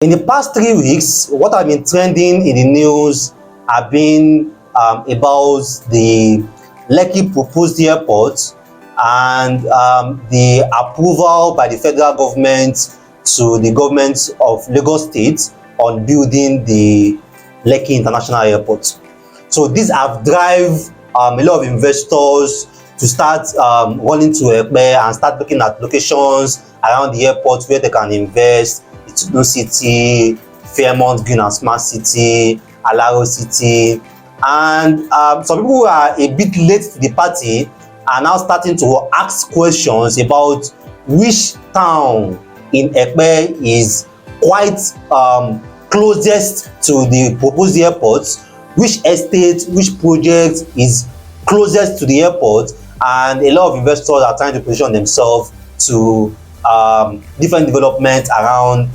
In the past 3 weeks, what have been trending in the news have been about the Lekki proposed airport and the approval by the federal government to the government of Lagos State on building the Lekki International Airport. So these have driven a lot of investors to start running to Epe and start looking at locations around the airport where they can invest. Itoikin City, Fairmont Green and Smart City, Ilara City, and some people who are a bit late to the party are now starting to ask questions about which town in Epe is quite closest to the proposed airport, which estate, which project is closest to the airport, and a lot of investors are trying to position themselves to different developments around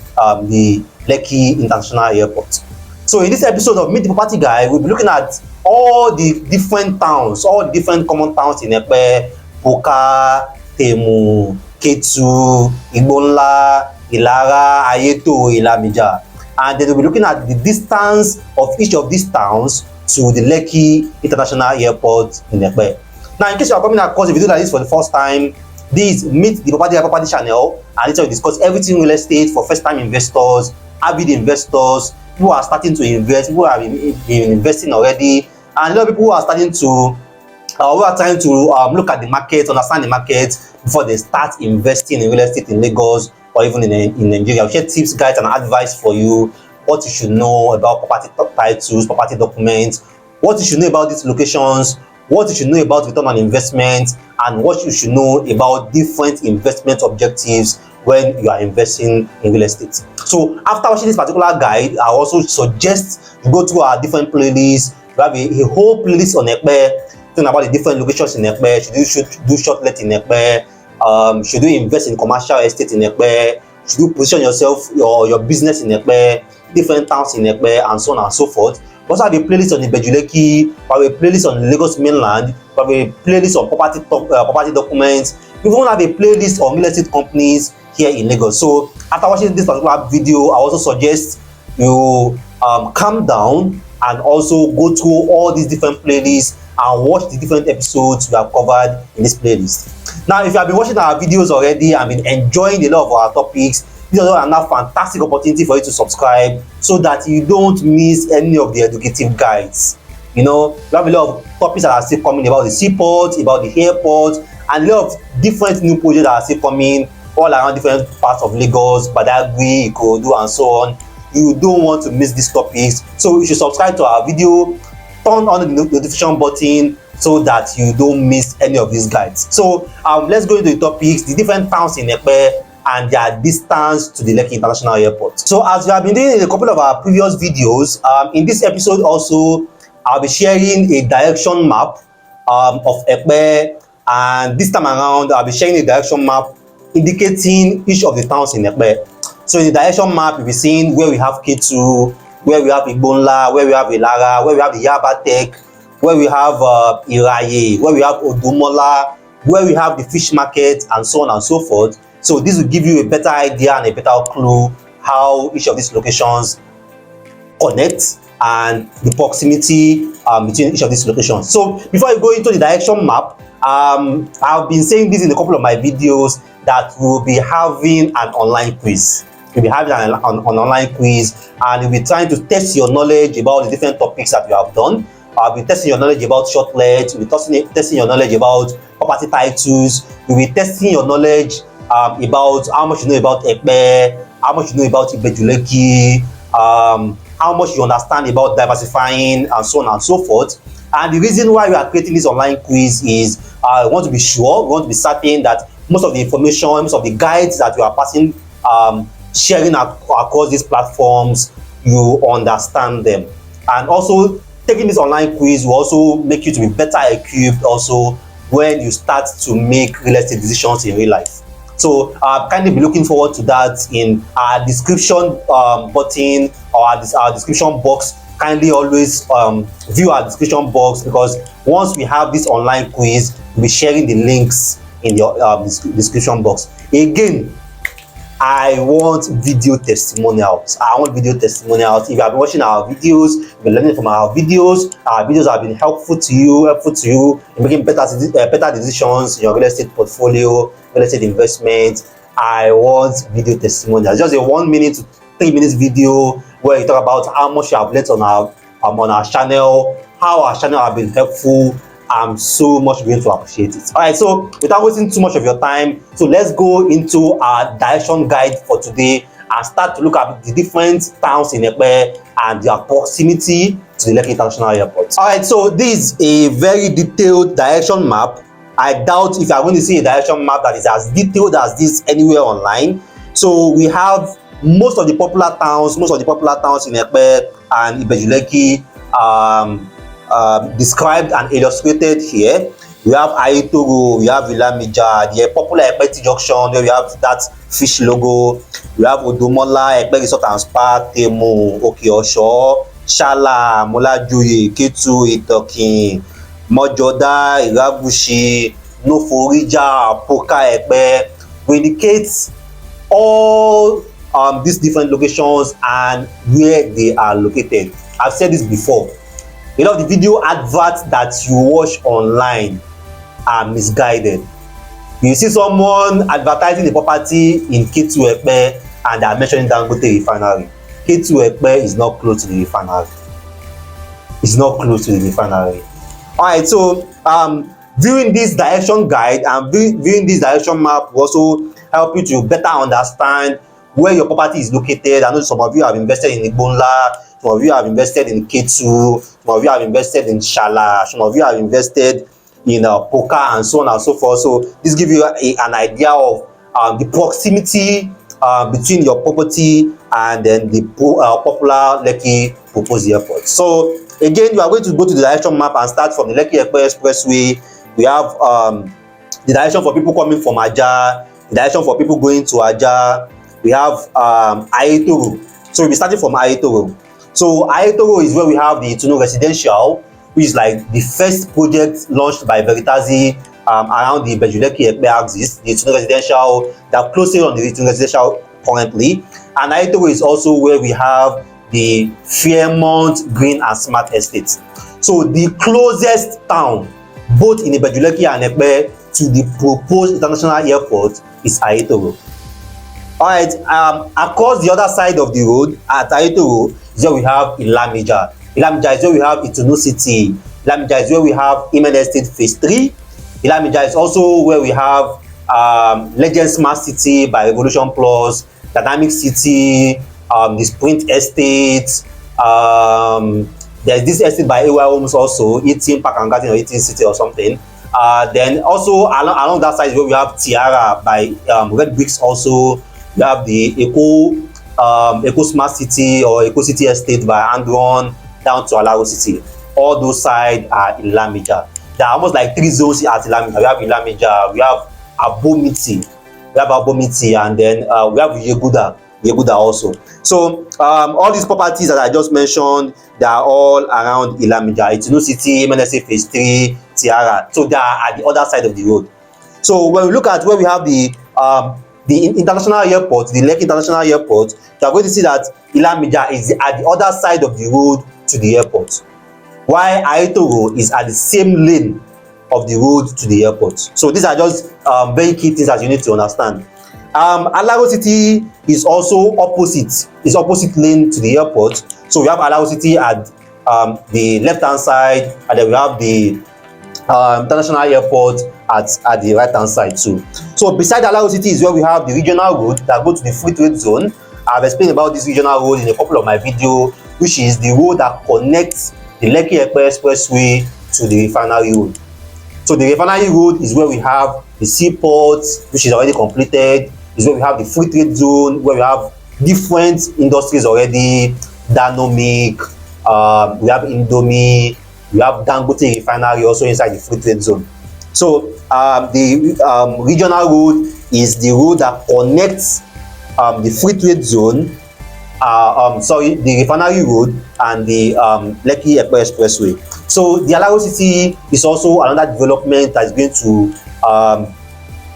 the Lekki International Airport. So in this episode of Meet the Property Guy, we'll be looking at all the different towns, all the different common towns in Epe: Poka, Temu, Ketu, Igbonla, Ilara, Ayeto, Ilamija. And then we'll be looking at the distance of each of these towns to the Lekki International Airport in Epe. Now, in case you are coming across a video like this for the first time, this is Meet the Property channel, and this will discuss everything real estate for first-time investors, avid investors, people who are starting to invest, people who have been investing already, and a lot of people who are starting to who are trying to look at the market, understand the market before they start investing in real estate in Lagos or even in Nigeria. I'll share tips, guides, and advice for you, what you should know about property titles, property documents, what you should know about these locations, what you should know about return on investment, and what you should know about different investment objectives when you are investing in real estate. So after watching this particular guide, I also suggest you go to our different playlists. We have a whole playlist on Epe, talking about the different locations in Epe. Should you do short let in Epe? Should you invest in commercial estate in Epe? Should you position yourself, your business in Epe, different towns in Epe, and so on and so forth. We also have a playlist on the Lekki, we have a playlist on Lagos mainland, we have a playlist on property documents. We even have a playlist on real estate companies here in Lagos. So after watching this particular video, I also suggest you calm down and also go through all these different playlists and watch the different episodes we have covered in this playlist. Now, if you have been watching our videos already and been enjoying a lot of our topics, this is another fantastic opportunity for you to subscribe so that you don't miss any of the educative guides. You know, we have a lot of topics that are still coming about the seaport, about the airport, and a lot of different new projects that are still coming all around different parts of Lagos, Badagry, Ikorodu, and so on. You don't want to miss these topics, so you should subscribe to our video, turn on the notification button so that you don't miss any of these guides. So let's go into the topics, the different towns in Epe and their distance to the Lekki International Airport. So as we have been doing in a couple of our previous videos, in this episode also, I'll be sharing a direction map of Epe, and this time around, I'll be sharing a direction map indicating each of the towns in Epe. So in the direction map, you'll be seeing where we have Ketu, where we have Igbonla, where we have Ilara, where we have the Yabatech, where we have Iragushi, where we have Odumola, where we have the fish market, and so on and so forth. So this will give you a better idea and a better clue how each of these locations connect and the proximity between each of these locations. So before I go into the direction map, I've been saying this in a couple of my videos that we'll be having an online quiz. We'll be having an online quiz, and we'll be trying to test your knowledge about the different topics that we have done. I'll be testing your knowledge about short let, we'll be testing your knowledge about property titles, we'll be testing your knowledge about how much you know about Epe, how much you know about Lekki, how much you understand about diversifying, and so on and so forth. And the reason why we are creating this online quiz is we want to be sure, we want to be certain that most of the information, most of the guides that we are passing, sharing across these platforms, you understand them. And also, taking this online quiz will also make you to be better equipped also when you start to make real estate decisions in real life. So kindly be looking forward to that in our description button or our description box. Kindly always view our description box, because once we have this online quiz, we'll be sharing the links in your description box. Again, I want video testimonials. I want video testimonials. If you have been watching our videos, you've been learning from our videos have been helpful to you in making better decisions in your real estate portfolio, real estate investment. I want video testimonials. Just a 1 minute to 3 minutes video where you talk about how much you have learned on our channel, how our channel have been helpful. I'm so much going to appreciate it. All right, so without wasting too much of your time, so let's go into our direction guide for today and start to look at the different towns in Epe and their proximity to the Lekki International Airport. All right, so this is a very detailed direction map. I doubt if you are going to see a direction map that is as detailed as this anywhere online. So we have most of the popular towns in Epe and Ibeju-Lekki described and illustrated here. We have Ayetoro, we have Ilamija, the popular Epe junction where we have that fish logo. We have Odomola, Epe Resort and Spa, Temu, Okeosho, Sala, Molajoye, Ketu-Epe, Itoikin, Mojoda, Iragushi, Noforija, Poka, Epe. We indicate all these different locations and where they are located. I've said this before. A lot of the video adverts that you watch online are misguided. You see someone advertising the property in Ketu-Epe and they are mentioning Dangote refinery. Ketu-Epe is not close to the refinery. It's not close to the refinery. Alright, so viewing this direction guide and viewing this direction map will also help you to better understand where your property is located. I know some of you have invested in Igbonla, some of you have invested in Ketu, some of you have invested in Sala, some of you have invested in Poka and so on and so forth. So this gives you an idea of the proximity between your property and then the popular Lekki proposed airport. So again, you are going to go to the direction map and start from the Lekki Expressway. We have the direction for people coming from Aja, the direction for people going to Aja. We have Ayetoro. So we'll be starting from Ayetoro. So Ayetoro is where we have the Itoikin residential, which is like the first project launched by Veritasi around the Ibeju-Lekki axis, the Itoikin residential. They're closing on the Itoikin residential currently. And Ayetoro is also where we have the Fairmont Green and Smart Estates. So the closest town, both in Ibeju-Lekki and Epe, to the proposed international airport is Ayetoro. Alright, across the other side of the road at Ayetoro is where we have Ilamija. Ilamija is where we have Itono City. Ilamija is where we have Imen Estate Phase 3. Ilamija is also where we have Legend Smart City by Revolution Plus, Dynamic City, the Sprint Estate. There's this estate by AY Homes also, 18 Park and Garden or 18 City or something. Then also along that side is where we have Tiara by Red Bricks also. We have the Eco Smart City or Eco City Estate by Andron down to Alaro City. All those sides are Ilamija. There are almost like 3 zones at Ilamija. We have Ilamija, we have Abomiti, and then we have Yeguda also. So all these properties that I just mentioned, they are all around Ilamija. Itono City, MNSA Phase 3, Tiara. So they are at the other side of the road. So when we look at where we have the international airport, the Lekki International Airport, you are going to see that Ilamija is at the other side of the road to the airport, while Ayetoro is at the same lane of the road to the airport. So these are just very key things that you need to understand. Alaro City is also opposite lane to the airport. So we have Alaro City at the left hand side, and then we have the international airport at the right hand side too. So beside Alaro City is where we have the regional road that go to the free trade zone. I've explained about this regional road in a couple of my videos, which is the road that connects the Lekki Expressway to the refinery road. So the refinery road is where we have the seaport, which is already completed. Is where we have the free trade zone, where we have different industries already. Danomic, we have Indomie, we have Dangote refinery also inside the free trade zone. So the regional road is the road that connects the free trade zone, the refinery road and the Lekki Expressway. So the Alaro City is also another development that is going to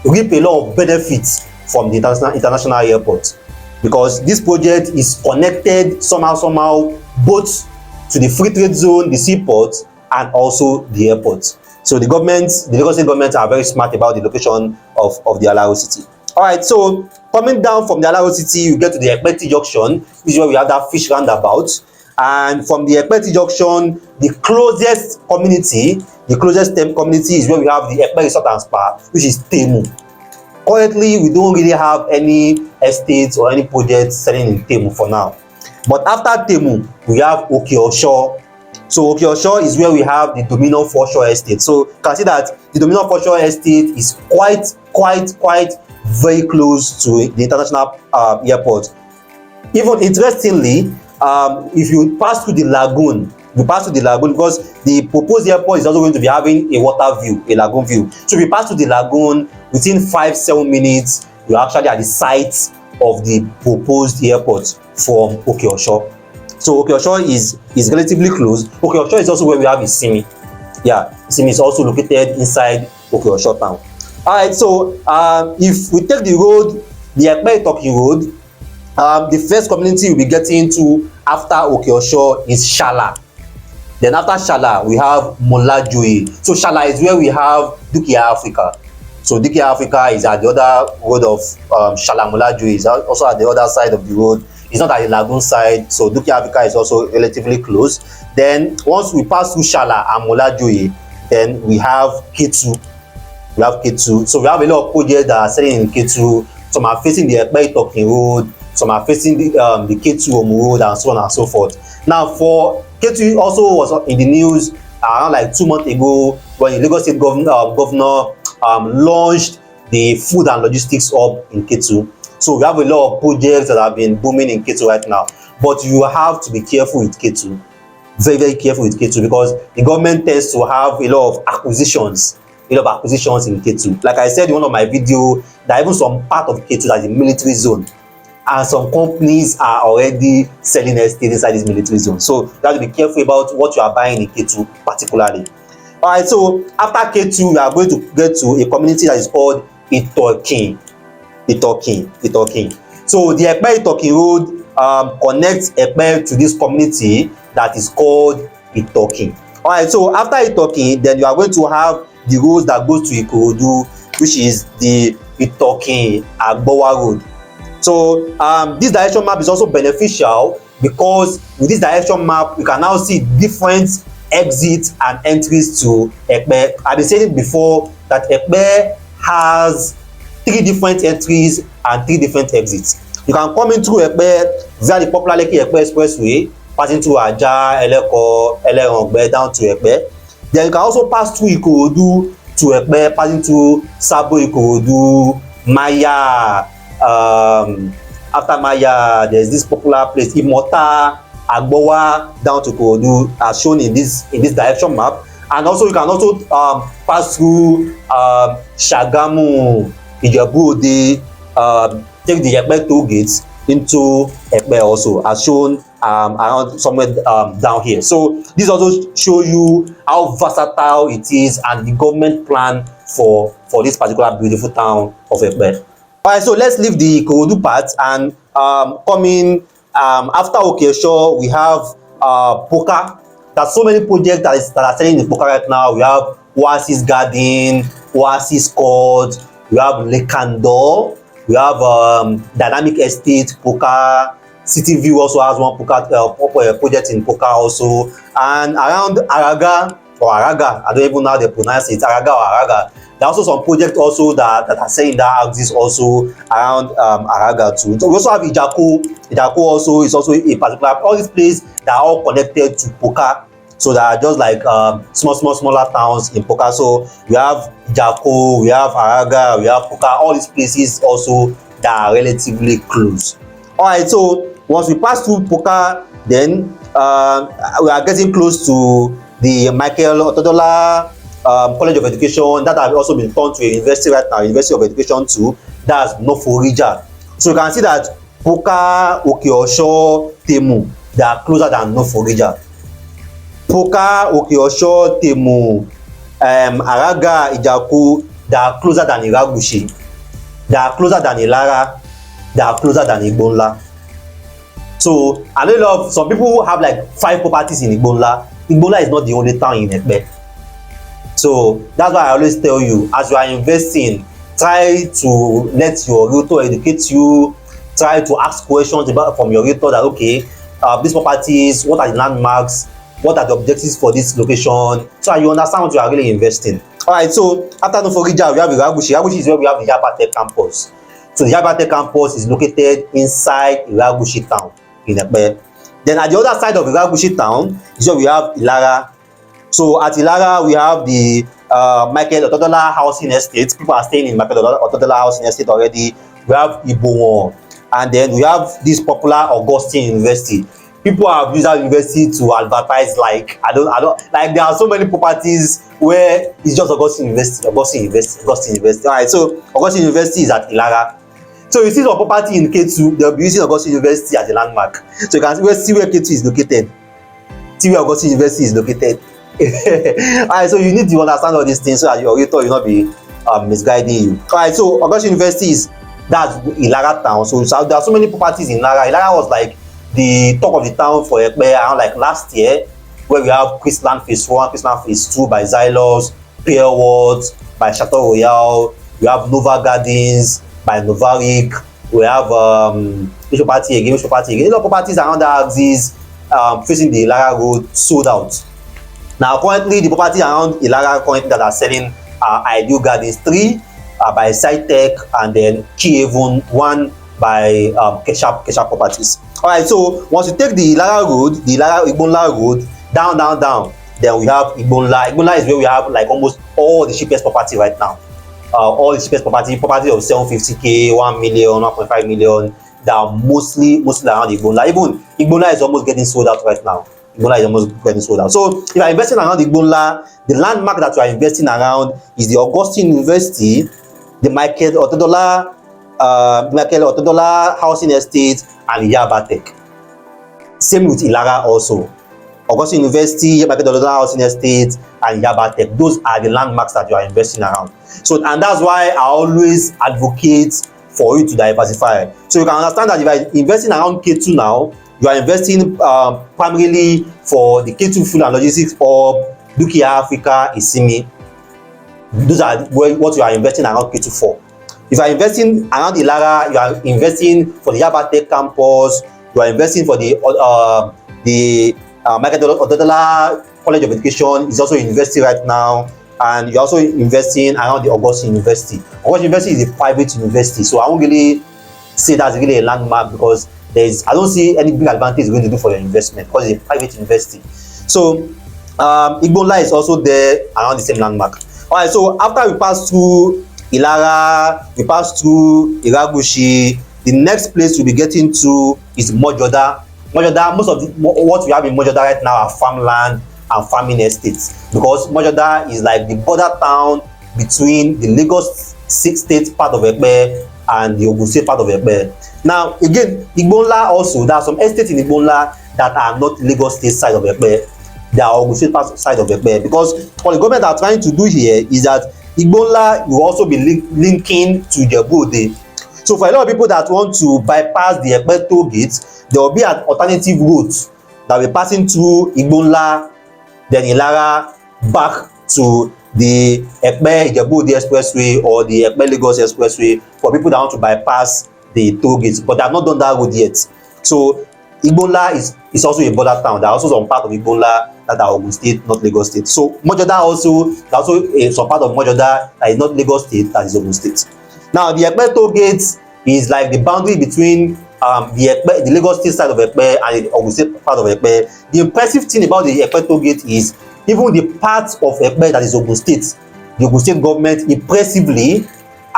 reap a lot of benefits from the international airport, because this project is connected somehow both to the free trade zone, the seaport, and also the airport. So the Lagos State government are very smart about the location of the Alaro city. All right, so coming down from the Alaro city, you get to the Ekpeti junction. This is where we have that fish roundabout. And from the Ekpeti junction, the closest community is where we have the Ekpe Resort and Spa, which is Temu. Currently, we don't really have any estates or any projects selling in Temu for now. But after Temu, we have Okeosho. So Okeosho is where we have the Dominion Foreshore Estate. So you can see that the Dominion Foreshore Estate is quite very close to the international airport. Even interestingly, if you pass through the lagoon, because the proposed airport is also going to be having a water view, a lagoon view. So if you pass through the lagoon, within 5-7 minutes, you're actually at the site of the proposed airport from Okeosho. So Okeosho is relatively close. Okeosho is also where we have Isimi. Yeah, Isimi is also located inside Okeosho town. All right, so if we take the road, the Ekpe-Itoikin road, the first community we'll be getting into after Okeosho is Sala. Then after Sala, we have Molajoye. So Sala is where we have Dukia Africa. So Dukia Africa is at the other road of Sala. Molajoye is also at the other side of the road. It's not at the lagoon side, so Dukia Africa is also relatively close. Then once we pass through Sala and Molajoye, then we have Ketu. So we have a lot of projects that are selling in Ketu. Some are facing the Ekpe-Itoikin road, some are facing the Ketu road, and so on and so forth. Now for Ketu also was in the news around like 2 months ago when the Lagos State governor launched the food and logistics hub in Ketu. So we have a lot of projects that have been booming in Ketu right now. But you have to be careful with Ketu. Very careful with Ketu, because the government tends to have a lot of acquisitions in Ketu. Like I said in one of my videos, there are even some part of Ketu that is a military zone. And some companies are already selling estates inside this military zone. So you have to be careful about what you are buying in Ketu particularly. All right, so after Ketu, we are going to get to a community that is called Itoikin. So the Ekpe-Itoikin road connects Ekpe to this community that is called Itoikin. All right, so after Itoikin, then you are going to have the road that goes to Ikorodu, which is the Itoikin Agbowa road. So this direction map is also beneficial because with this direction map, we can now see different exits and entries to Ekpe. I've been saying it before that Ekpe has 3 different entries and 3 different exits. You can come into Ekpe via the popular Lekki Expressway, passing through Aja, Eleko, Elerongbe down to Ekpe. Then you can also pass through Ikorodu to Ekpe, passing through Sabo, Ikorodu, Maya. After Maya, there's this popular place, Imota, Agbowa, down to Ikorodu, as shown in this direction map. And also you can also pass through Shagamu, Ijebu-Ode, take the Ekpe toll gates into Ekpe also, as shown around somewhere down here. So this also show you how versatile it is and the government plan for this particular beautiful town of Ekpe. All right, so let's leave the Ikorodu part and come in after Okeosho. We have Poka. There's so many projects that are selling in Poka right now. We have Oasis Garden, Oasis Court, we have Lekando, we have Dynamic Estate, Poka. City View also has one Poka project in Poka also. And around Araga, I don't even know how they pronounce it, Araga or Araga. There are also some projects also that are saying that exists also around Araga too. So we also have Ijako. Ijako also is also a particular, all these places that are all connected to Poka. So they are just like smaller towns in Poka. So we have Ijako, we have Araga, we have Poka, all these places also that are relatively close. All right, so once we pass through Poka, then we are getting close to the Michael Otodola College of Education that have also been turned to a university right now, University of Education too. That's Noforija. So you can see that Poka, Okeosho, Temu, they are closer than Noforija. Poka, Okeosho, Temu, Araga, Ijako, they are closer than Iragushi. They are closer than Ilara. They are closer than Igbonla. So I know a lot of some people have like 5 properties in Igbonla. Igbonla is not the only town in Epe. So that's why I always tell you, as you are investing, try to let your realtor educate you. Try to ask questions from your realtor that, okay, these properties, what are the landmarks, what are the objectives for this location, so you understand what you are really investing. All right, so after Nuforija, we have Iragushi. Iragushi is where we have the Yabatech campus. So the Yabatech campus is located inside Iragushi town in Epe. Then at the other side of Iragushi town is where we have Ilara. So at Ilara, we have the Michael Otodola housing estate. People are staying in Michael Otodola housing estate already. We have Igbonla, and then we have this popular Augustine University. People have used that university to advertise like I don't like there are so many properties where it's just Augustine University. All right, so Augustine University is at Ilara. So you see some property in Ketu, they'll be using Augustine University as a landmark. So you can see where Ketu is located. See where Augustine University is located. Alright, so you need to understand all these things so that your realtor will not be misguiding you. Alright, so Augustine University that's Ilara town. So there are so many properties in Ilara. Ilara was like the talk of the town for Epe around like last year, where we have Chrisland Phase 1, Chrisland Phase 2 by Xylos, Pier World by Chateau Royal. We have Nova Gardens by Novaric. We have which property again? A lot of properties around the axis facing the Ilara road sold out. Now currently the property around Ilara currently that are selling are Ideal Gardens 3 by Yabatech, and then Key-Haven 1 by Kesha Properties. Alright, so once you take the Ilara road, the Igbonla road, down, then we have Igbonla. Igbonla is where we have like almost all the cheapest property right now. All the cheapest property of 750k, 1 million, 1.5 million, that are mostly around Igbonla. Even Igbonla is almost getting sold out right now. Igbonla is almost getting sold out. So if you are investing around Igbonla, the landmark that you are investing around is the Augustine University, the Michael Otodola housing estate, and Yabatech. Same with Ilara also. Augustine University, Michael Otodola housing estate, and Yabatech. Those are the landmarks that you are investing around. So, and that's why I always advocate for you to diversify. So you can understand that if you are investing around Ketu now, you are investing primarily for the Ketu Food and Logistics Hub, Dukia Africa, Isimi. Those are what you are investing around Ketu for. If you are investing around Ilara, you are investing for the Yabatech campus, you are investing for the Michael Otodola College of Education is also investing right now, and you're also investing around the Augustine University. Augustine University is a private university, so I won't really say that's really a landmark because I don't see any big advantage it's going to do for your investment because it's a private university. So Igbonla is also there around the same landmark. Alright, so after we pass through Ilara, we pass through Iragushi, the next place we'll be getting to is Mojoda. Mojoda, most of what we have in Mojoda right now are farmland and farming estates, because Mojoda is like the border town between the Lagos state part of Epe and the Ogun State part of Epe. Now again, Igbonla also, there are some estates in Igbonla that are not Lagos State side of Epe, they are Ogun State side of Epe, because what the government are trying to do here is that Igbonla will also be linking to Ijebu-Ode. So for a lot of people that want to bypass the Epe toll gate, there will be an alternative route that will be passing through Igbonla, then Ilara, back to the Epe Ijebu-Ode Expressway or the Epe Lagos Expressway for people that want to bypass the toll gates, but they have not done that road yet. So Igbonla is also a border town. There are also some part of Igbonla that are Ogun State, not Lagos State. So Mojoda also, some part of Mojoda that is not Lagos State, that is Ogun State. Now the Epe toll gate is like the boundary between the Lagos State side of Epe and the Ogun State part of Epe. The impressive thing about the Epe toll gate is even the part of Epe that is Ogun State, the Ogun State government impressively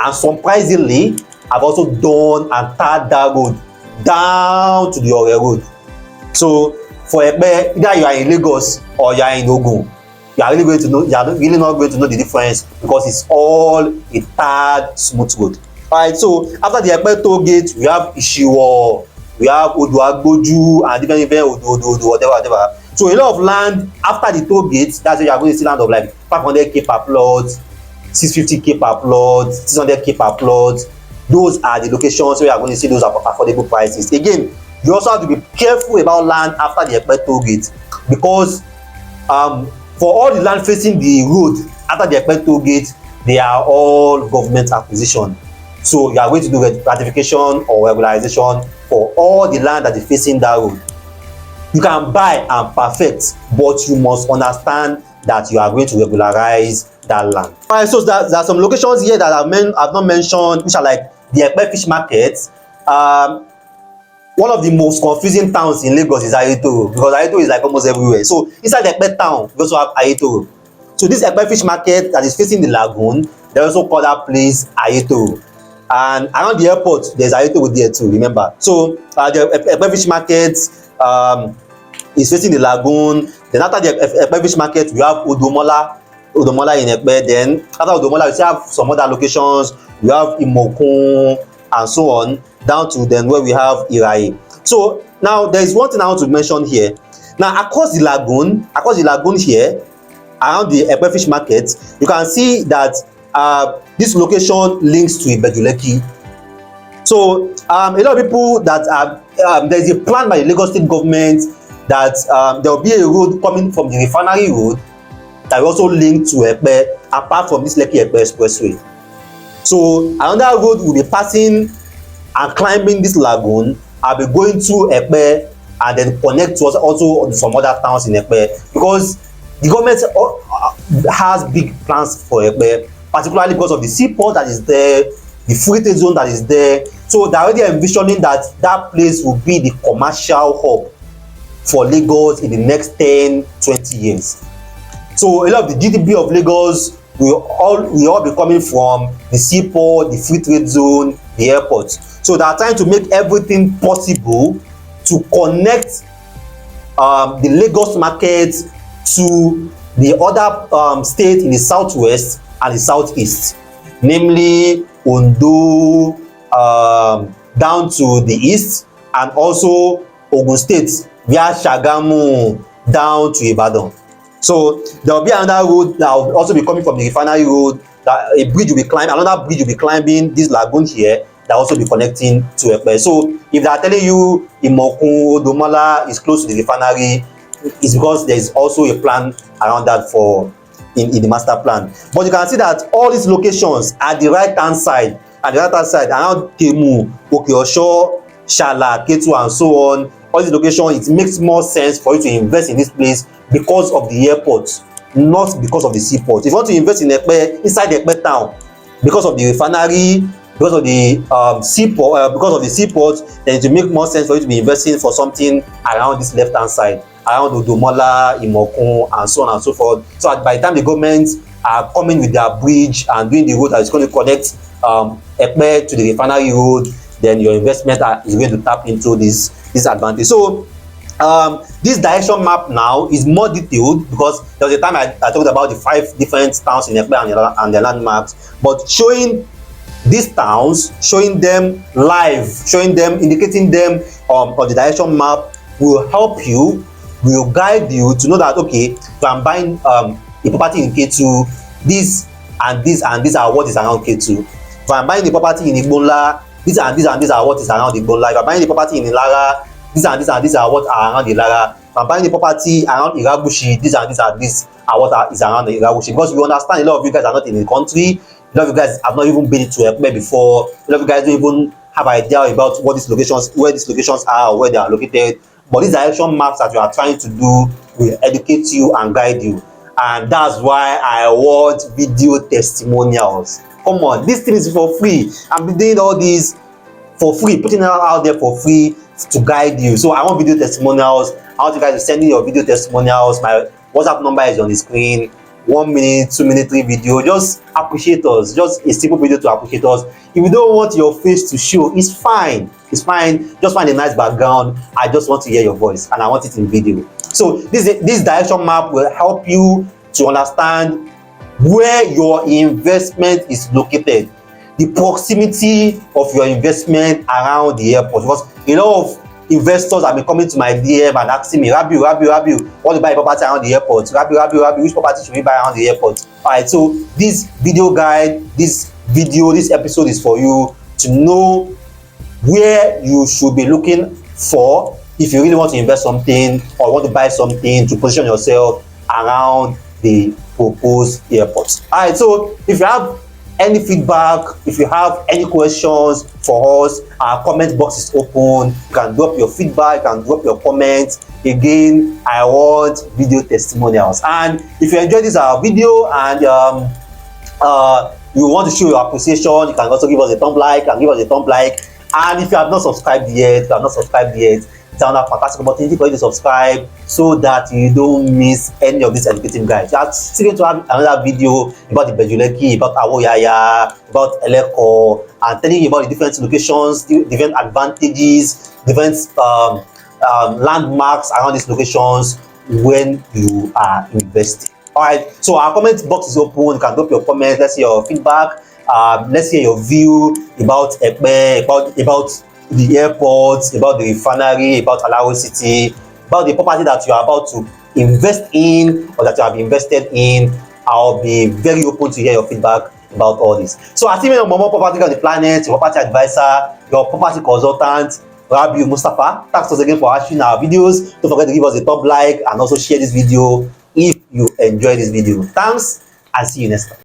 and surprisingly have also done and tarred that road down to the Ore road. So for Epe, either you are in Lagos or you are in Ogun, you are really not going to know the difference because it's all a tarred smooth road. Alright, so after the Epe toll gate, we have Ishiwo, we have Odo-Agboju, and different Odo, whatever. So a lot of land after the toll gate, that's where you are going to see land of like 500k per plot, 650k per plot, 600k per plot. those are the locations where you are going to see those affordable prices. Again, you also have to be careful about land after the Epe toll gate, because for all the land facing the road after the Epe toll gate, they are all government acquisition. So you are going to do ratification or regularization for all the land that is facing that road. You can buy and perfect, but you must understand that you are going to regularize that land. Alright, so there are some locations here that I've not mentioned, which are like the Epe fish market. One of the most confusing towns in Lagos is Ayetoro, because Ayetoro is like almost everywhere. So inside the Epe town, we also have Ayetoro. So this Epe fish market that is facing the lagoon, they also call that place Ayetoro. And around the airport, there's Ayetoro there too, remember. So the Epe fish market is facing the lagoon. Then after the Epe fish market, we have Odomola in Epe. Then after Odomola, we still have some other locations. We have Imokun and so on, down to then where we have Irae. So now there is one thing I want to mention here. Now across the lagoon here, around the Epe fish market, you can see that this location links to Lekki. So a lot of people that there is a plan by the Lagos State government that there will be a road coming from the refinery road that will also link to Epe, apart from this Lekki Epe expressway. So another road will be passing and climbing this lagoon. I'll be going to Epe and then connect to also some other towns in Epe, because the government has big plans for Epe, particularly because of the seaport that is there, the free trade zone that is there. So they're already envisioning that that place will be the commercial hub for Lagos in the next 10-20 years. So a lot of the GDP of Lagos will all be coming from the seaport, the free trade zone, the airport. So they are trying to make everything possible to connect the Lagos market to the other states in the southwest and the southeast, namely Ondo, down to the east, and also Ogun State via Shagamu down to Ibadan. So there will be another road that will also be coming from the refinery road, that a bridge will be climbing, another bridge will be climbing this lagoon here that will also be connecting to Epe. So if they are telling you Imokun, Odomola is close to the refinery, it's because there is also a plan around that for in the master plan. But you can see that all these locations at the right hand side, around Temu, Okeosho, Sala, Ketu, and so on, all these locations, it makes more sense for you to invest in this place because of the airport, not because of the seaport. If you want to invest in Epe, inside the Epe town, because of the refinery, because of the seaport, then it will make more sense for you to be investing for something around this left hand side, around Odomola, Imokun, and so on and so forth. So by the time the government are coming with their bridge and doing the road that is going to connect Epe to the refinery road, then your investment is going to tap into this advantage. So this direction map now is more detailed, because there was a time I talked about the 5 different towns in Epe and their landmarks, but showing these towns, showing them live, indicating them on the direction map will help you, will guide you to know that, okay, if I'm buying a property in Ketu, this and this and these are what is around Ketu. If I'm buying the property in Igbonla, these and these and these are what is around Igbonla. If I'm buying the property in Ilara, these and these and these are what are around Ilara. If I'm buying the property around Iragushi, these and these are what is around Iragushi. Because we understand a lot of you guys are not in the country, a lot of you guys have not even been to Epe before, a lot of you guys don't even have idea about what these locations, where these locations are or where they are located. But these direction maps that you are trying to do will educate you and guide you. And that's why I want video testimonials. Come on, this thing is for free. I'm doing all these for free, putting it out there for free to guide you. So I want video testimonials. I want you guys to send me your video testimonials. My WhatsApp number is on the screen. 1 minute, 2 minute, 3 video. Just appreciate us. Just a simple video to appreciate us. If you don't want your face to show, it's fine. It's fine. Just find a nice background. I just want to hear your voice, and I want it in video. So this direction map will help you to understand where your investment is located, the proximity of your investment around the airport. Because a lot of investors have been coming to my DM and asking me, Rabiu, want to buy a property around the airport? Rabiu, which property should we buy around the airport? All right, so this video guide, this episode is for you to know where you should be looking for if you really want to invest something or want to buy something to position yourself around the proposed airport. All right, so if you have any feedback, if you have any questions for us, our comment box is open. You can drop your feedback, you can drop your comments. Again, I want video testimonials. And if you enjoyed this video and you want to show your appreciation, you can also give us a thumb like, and and if you have not subscribed yet, down that fantastic opportunity for you to subscribe so that you don't miss any of these educative guides. We are still going to have another video about the Lekki, about Awoyaya, about Eleko, and telling you about the different locations, different advantages, different landmarks around these locations when you are investing. All right, so our comment box is open. You can drop your comments. Let's see your feedback. Let's hear your view about Epe, about the airport, about the refinery, about Alaro City, about the property that you are about to invest in or that you have invested in. I'll be very open to hear your feedback about all this. So as even more property on the planet, your property advisor, your property consultant, Rabiu Mustafa, thanks once again for watching our videos. Don't forget to give us a top like and also share this video if you enjoyed this video. Thanks and see you next time.